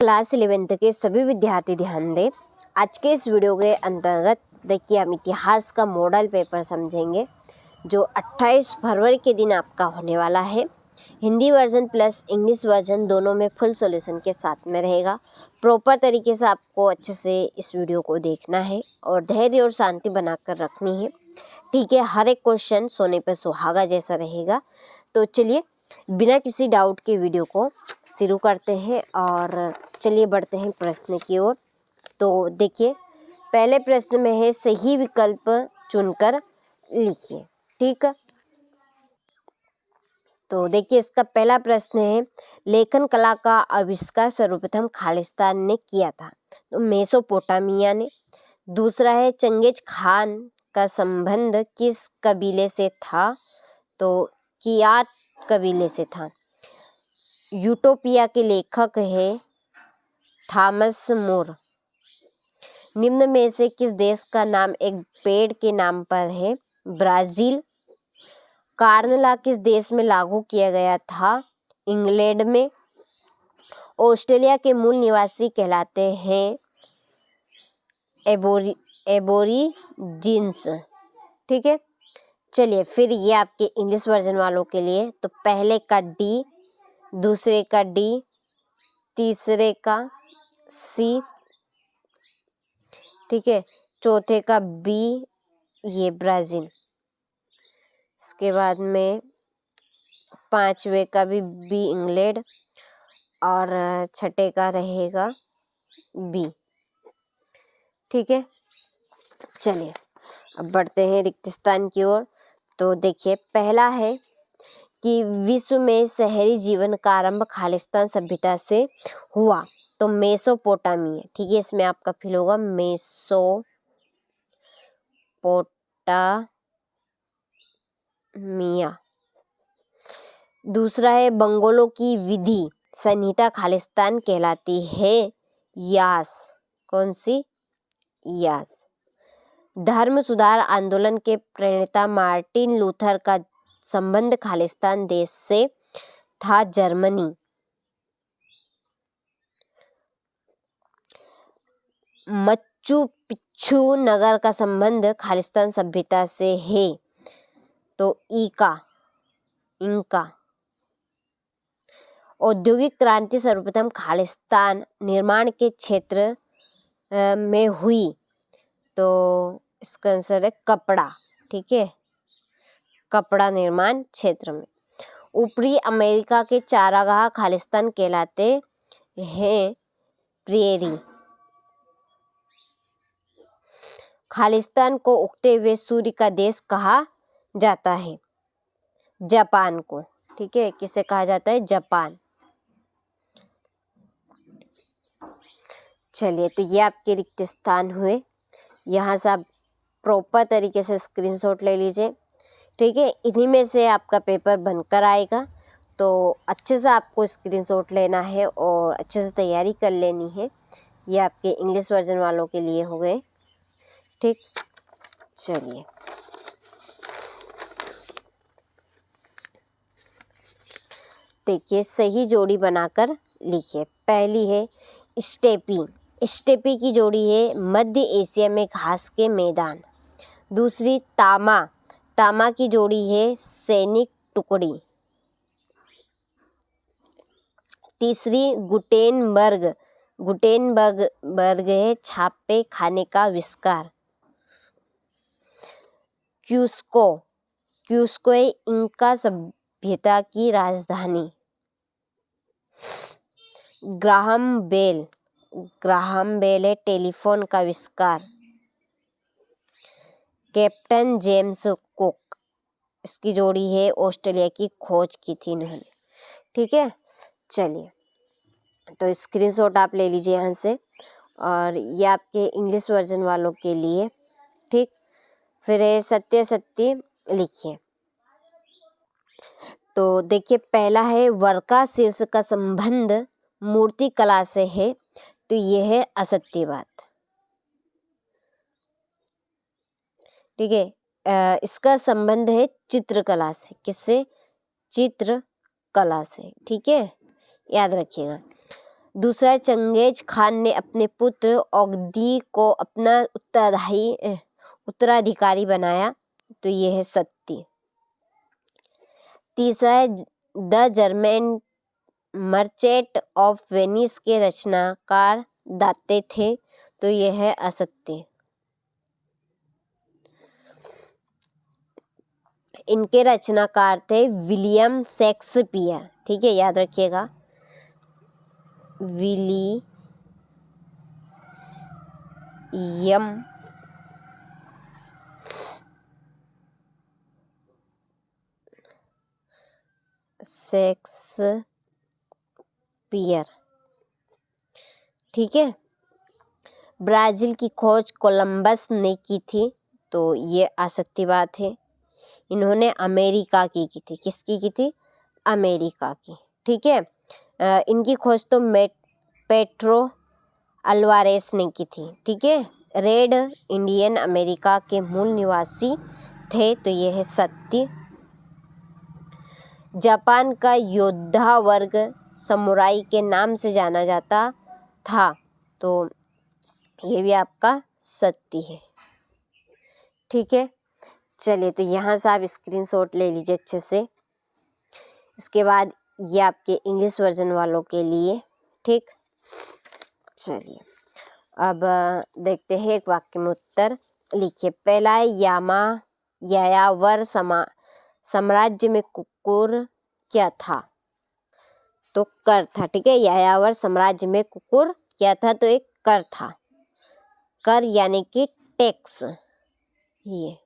Class 11th के सभी विद्यार्थी ध्यान दें। आज के इस वीडियो के अंतर्गत देखिए हम इतिहास का मॉडल पेपर समझेंगे जो 28 फरवरी के दिन आपका होने वाला है। Hindi version plus English version दोनों में फुल सॉल्यूशन के साथ में रहेगा। प्रॉपर तरीके से आपको अच्छे से इस वीडियो को देखना है और धैर्य और शांति बनाकर रखनी है। ठीक है, हर एक क्वेश्चन सोने पे सुहागा जैसा रहेगा। तो चलिए बिना किसी डाउट के वीडियो को शुरू करते हैं और चलिए बढ़ते हैं प्रश्न की ओर। तो देखिए पहले प्रश्न में है सही विकल्प चुनकर लिखिए। ठीक है, तो देखिए इसका पहला प्रश्न है लेखन कला का आविष्कार सर्वप्रथम खालिस्तान ने किया था, तो मेसोपोटामिया ने। दूसरा है चंगेज खान का संबंध किस कबीले से था, तो कियात कबीले से था। यूटोपिया के लेखक है थॉमस मोर। निम्न में से किस देश का नाम एक पेड़ के नाम पर है, ब्राजील। कार्न लॉ किस देश में लागू किया गया था, इंग्लैंड में। ऑस्ट्रेलिया के मूल निवासी कहलाते हैं एबोरिजिन्स। ठीक है, चलिए फिर ये आपके इंग्लिश वर्जन वालों के लिए। तो पहले का डी, दूसरे का डी, तीसरे का सी, ठीक है, चौथे का बी, ये ब्राजील। इसके बाद में पांचवे का भी बी, इंग्लैंड, और छठे का रहेगा बी। ठीक है, चलिए अब बढ़ते हैं रिक्त स्थान की ओर। तो देखिए पहला है कि विश्व में शहरी जीवन का आरंभ खालिस्तान सभ्यता से हुआ, तो मेसोपोटामिया। ठीक है, इसमें आपका फिल होगा मेसोपोटामिया। दूसरा है बंगोलों की विधि संहिता खालिस्तान कहलाती है, यास। कौन सी, यास। धर्म सुधार आंदोलन के प्रणेता मार्टिन लूथर का संबंध खालिस्तान देश से था, जर्मनी। मच्चू पिच्चू नगर का संबंध खालिस्तान सभ्यता से है, तो इंका। औद्योगिक क्रांति सर्वप्रथम खालिस्तान निर्माण के क्षेत्र में हुई, तो इसका आंसर है कपड़ा। ठीक है, कपड़ा निर्माण क्षेत्र में। ऊपरी अमेरिका के चारागाह खालिस्तान कहलाते हैं, प्रेरी। खालिस्तान को उगते हुए सूर्य का देश कहा जाता है, जापान को। ठीक है, किसे कहा जाता है, जापान। चलिए तो ये आपके रिक्त स्थान हुए। यहाँ से आप प्रॉपर तरीके से स्क्रीनशॉट ले लीजिए। ठीक है, इन्हीं में से आपका पेपर बनकर आएगा, तो अच्छे से आपको स्क्रीनशॉट लेना है और अच्छे से तैयारी कर लेनी है। ये आपके इंग्लिश वर्जन वालों के लिए हो गए। ठीक, चलिए देखिए सही जोड़ी बनाकर लिखिए। पहली है स्टेपी। स्टेपी की जोड़ी है मध्य एशिया में घास के मैदान। दूसरी तामा। तामा की जोड़ी है सैनिक टुकड़ी। तीसरी गुटेनबर्ग। गुटेनबर्ग है छापे खाने का आविष्कार। क्यूस्को। क्यूस्को है इंका सभ्यता की राजधानी। Graham Bell. ग्राहम बेल है टेलीफोन का आविष्कार। कैप्टन जेम्स कुक, इसकी जोड़ी है ऑस्ट्रेलिया की खोज की थी इन्होंने। ठीक है, चलिए तो स्क्रीनशॉट आप ले लीजिए यहाँ से, और ये आपके इंग्लिश वर्जन वालों के लिए। ठीक, फिर है सत्य सत्य लिखिए। तो देखिए पहला है वर्का शीर्ष का संबंध मूर्ति कला से है, तो ये है असत्य बात। ठीक है, इसका संबंध है चित्रकला से। किससे, चित्रकला से। ठीक है, याद रखिएगा। दूसरा, चंगेज खान ने अपने पुत्र औगदी को अपना उत्तराधिकारी बनाया, तो ये है सत्य। तीसरा है, the German merchant of Venice के रचनाकार दाते थे, तो ये है असत्य। इनके रचनाकार थे विलियम शेक्सपियर, ठीक है, याद रखिएगा, विलियम शेक्सपियर, ठीक है। ब्राजील की खोज कोलंबस ने की थी, तो ये असत्य बात है। इन्होंने अमेरिका की थी। किसकी की थी? अमेरिका की, ठीक है। इनकी खोज तो पेट्रो अल्वारेस ने की थी, ठीक है। रेड इंडियन अमेरिका के मूल निवासी थे, तो ये है सत्य। जापान का योद्धा वर्ग समुराई के नाम से जाना जाता था, तो ये भी आपका सत्य है, ठीक है। चलिए, तो यहाँ से आप स्क्रीनशॉट ले लीजिए अच्छे से। इसके बाद ये आपके इंग्लिश वर्जन वालों के लिए, ठीक। चलिए, अब देखते हैं एक वाक्य में उत्तर लिखिए। पहला है, यायावर साम्राज्य में कुकुर क्या था? तो कर था, ठीक है। यायावर साम्राज्य में कुकुर क्या था? तो एक कर था। कर यानी कि टैक्स, ये।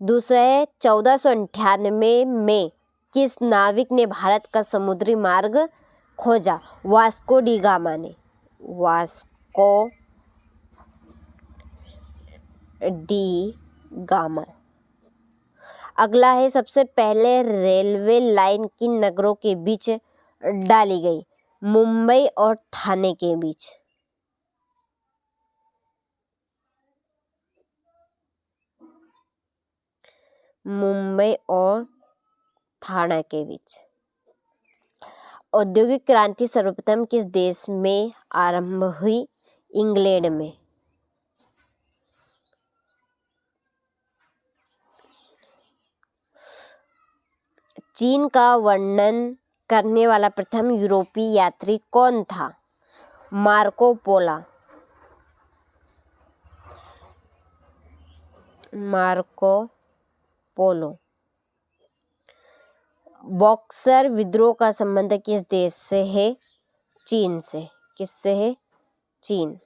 दूसरा है, 1498 में किस नाविक ने भारत का समुद्री मार्ग खोजा? वास्को डी गामा ने। Vasco D gamma. अगला है, सबसे पहले रेलवे लाइन किन नगरों के बीच डाली गई? मुंबई और ठाणे के बीच। मुंबई और ठाणे के बीच। औद्योगिक क्रांति सर्वप्रथम किस देश में आरंभ हुई? इंग्लैंड में। चीन का वर्णन करने वाला प्रथम यूरोपीय यात्री कौन था? Marco Polo. Marco Polo. Boxer विद्रोह का संबंध किस देश से है? चीन से। किससे है? चीन।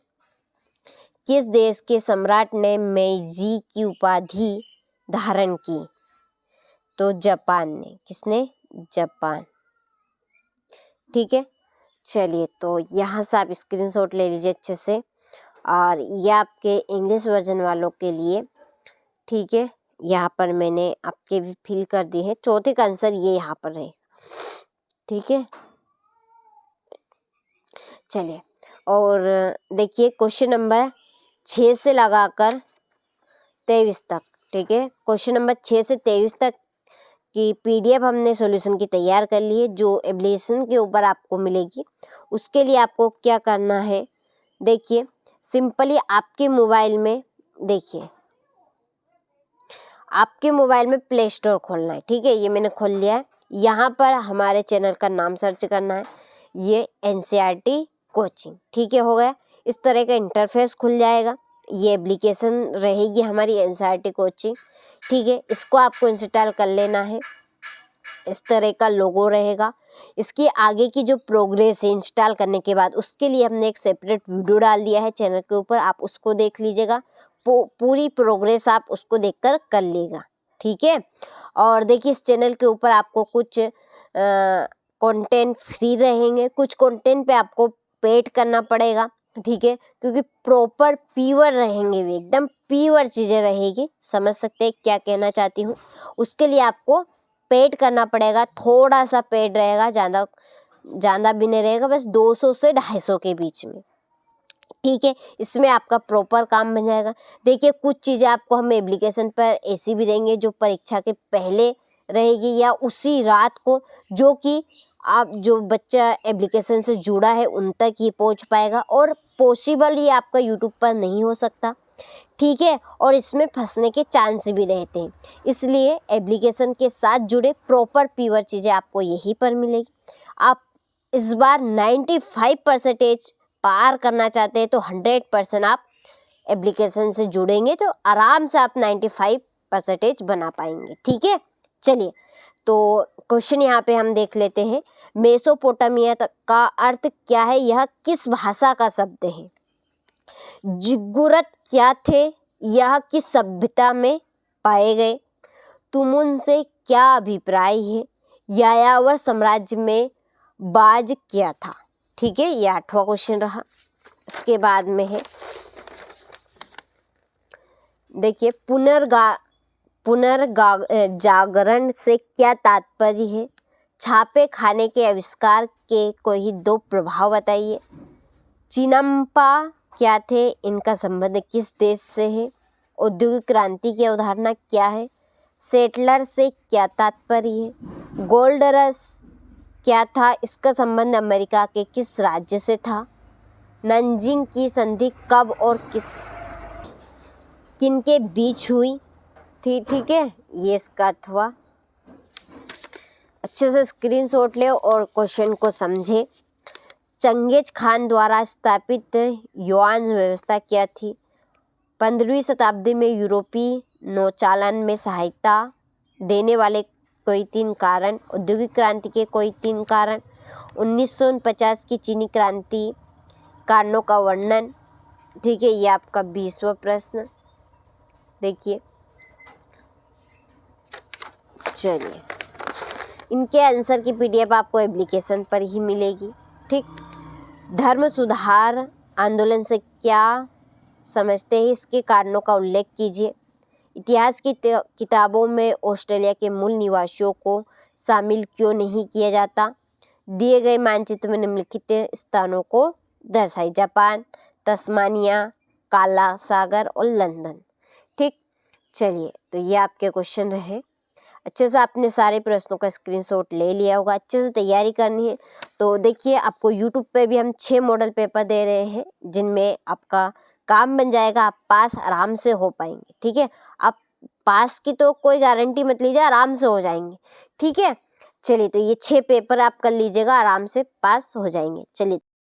किस देश के सम्राट ने मेइजी की उपाधि धारण की? तो जापान ने। किसने? जापान, ठीक है। चलिए, तो यहाँ से आप स्क्रीनशॉट ले लीजिए अच्छे से, और ये आपके इंग्लिश वर्जन वालों के लिए, ठीक है। यहाँ पर मैंने आपके भी फिल कर दी है। चौथे का आंसर ये यहाँ पर है, ठीक है। चलिए, और देखिए क्वेश्चन नंबर 6 से लगाकर 23 तक, ठीक है। क्वेश्चन नंबर 6 से 23 तक की PDF हमने सॉल्यूशन की तैयार कर ली है, जो एब्लेशन के ऊपर आपको मिलेगी। उसके लिए आपको क्या करना है, देखिए, सिंपली आपके मोबाइल में, देखिए, आपके मोबाइल में प्ले स्टोर खोलना है, ठीक है। ये मैंने खोल लिया है। यहाँ पर हमारे चैनल का नाम सर्च करना है, ये NCERT कोचिंग, ठीक है, हो गया। इस तरह का इंटरफेस खुल जाएगा। ये एप्लीकेशन रहेगी हमारी NCERT कोचिंग, ठीक है। इसको आपको इंस्टॉल कर लेना है। इस तरह का लोगो रहेगा। इसकी आगे की जो प्रोग्रेस है इंस्टॉल करने के बाद, उसके लिए हमने एक सेपरेट वीडियो डाल दिया है चैनल के ऊपर, आप उसको देख लीजिएगा। पूरी प्रोग्रेस आप उसको देखकर कर लेगा, ठीक है। और देखिए, इस चैनल के ऊपर आपको कुछ कंटेंट फ्री रहेंगे, कुछ कंटेंट पे आपको पेड करना पड़ेगा, ठीक है, क्योंकि प्रॉपर प्योर रहेंगे, भी एकदम प्योर चीज़ें रहेगी। समझ सकते हैं क्या कहना चाहती हूँ। उसके लिए आपको पेड करना पड़ेगा, थोड़ा सा पेड रहेगा, ज़्यादा भी नहीं रहेगा, बस 200 से 250 के बीच में, ठीक है। इसमें आपका प्रॉपर काम बन जाएगा। देखिए, कुछ चीज़ें आपको हम एप्लीकेशन पर ऐसी भी देंगे जो परीक्षा के पहले रहेगी या उसी रात को, जो कि आप जो बच्चा एप्लीकेशन से जुड़ा है उन तक ही पहुंच पाएगा, और पॉसिबल ये आपका यूट्यूब पर नहीं हो सकता, ठीक है। और इसमें फंसने के चांस भी रहते हैं, इसलिए एप्लीकेशन के साथ जुड़े प्रॉपर प्योर चीज़ें आपको यहीं पर मिलेगी। आप इस बार 95% पार करना चाहते हैं तो 100% आप एप्लीकेशन से जुड़ेंगे तो आराम से आप 95% बना पाएंगे, ठीक है। चलिए, तो क्वेश्चन यहाँ पे हम देख लेते हैं। मेसोपोटामिया का अर्थ क्या है? यह किस भाषा का शब्द है? जिगुरत क्या थे? यह किस सभ्यता में पाए गए? तुम उनसे क्या अभिप्राय है? यायावर साम्राज्य में बाज क्या था? ठीक है, ये 8वां क्वेश्चन रहा। इसके बाद में है, देखिए, पुनर्जागरण से क्या तात्पर्य है? छापे खाने के आविष्कार के कोई 2 प्रभाव बताइए। चिनम्पा क्या थे? इनका संबंध किस देश से है? औद्योगिक क्रांति की अवधारणा क्या है? सेटलर से क्या तात्पर्य है? गोल्ड रश क्या था? इसका संबंध अमेरिका के किस राज्य से था? नंजिंग की संधि कब और किनके बीच हुई थी? ठीक है, ये इसका था। अच्छे से स्क्रीनशॉट ले और क्वेश्चन को समझे। चंगेज खान द्वारा स्थापित युआन व्यवस्था क्या थी? 15वीं शताब्दी में यूरोपीय नौचालन में सहायता देने वाले कोई 3 कारण। औद्योगिक क्रांति के कोई 3 कारण। 1949 की चीनी क्रांति कारणों का वर्णन। ठीक है, ये आपका 20वां प्रश्न। देखिए, चलिए, इनके आंसर की PDF आपको एप्लीकेशन पर ही मिलेगी, ठीक। धर्म सुधार आंदोलन से क्या समझते हैं? इसके कारणों का उल्लेख कीजिए। इतिहास की किताबों में ऑस्ट्रेलिया के मूल निवासियों को शामिल क्यों नहीं किया जाता? दिए गए मानचित्र में निम्नलिखित स्थानों को दर्शाइए। जापान, तस्मानिया, काला सागर और लंदन, ठीक। चलिए, तो ये आपके क्वेश्चन रहे। अच्छे से आपने सारे प्रश्नों का स्क्रीनशॉट ले लिया होगा। अच्छे से तैयारी करनी है। तो देखिए, आपको यूट्यूब पे भी हम 6 मॉडल पेपर दे रहे हैं, जिनमें आपका काम बन जाएगा, आप पास आराम से हो पाएंगे, ठीक है। आप पास की तो कोई गारंटी मत लीजिए, आराम से हो जाएंगे, ठीक है। चलिए, तो ये 6 पेपर आप कर लीजिएगा, आराम से पास हो जाएंगे। चलिए।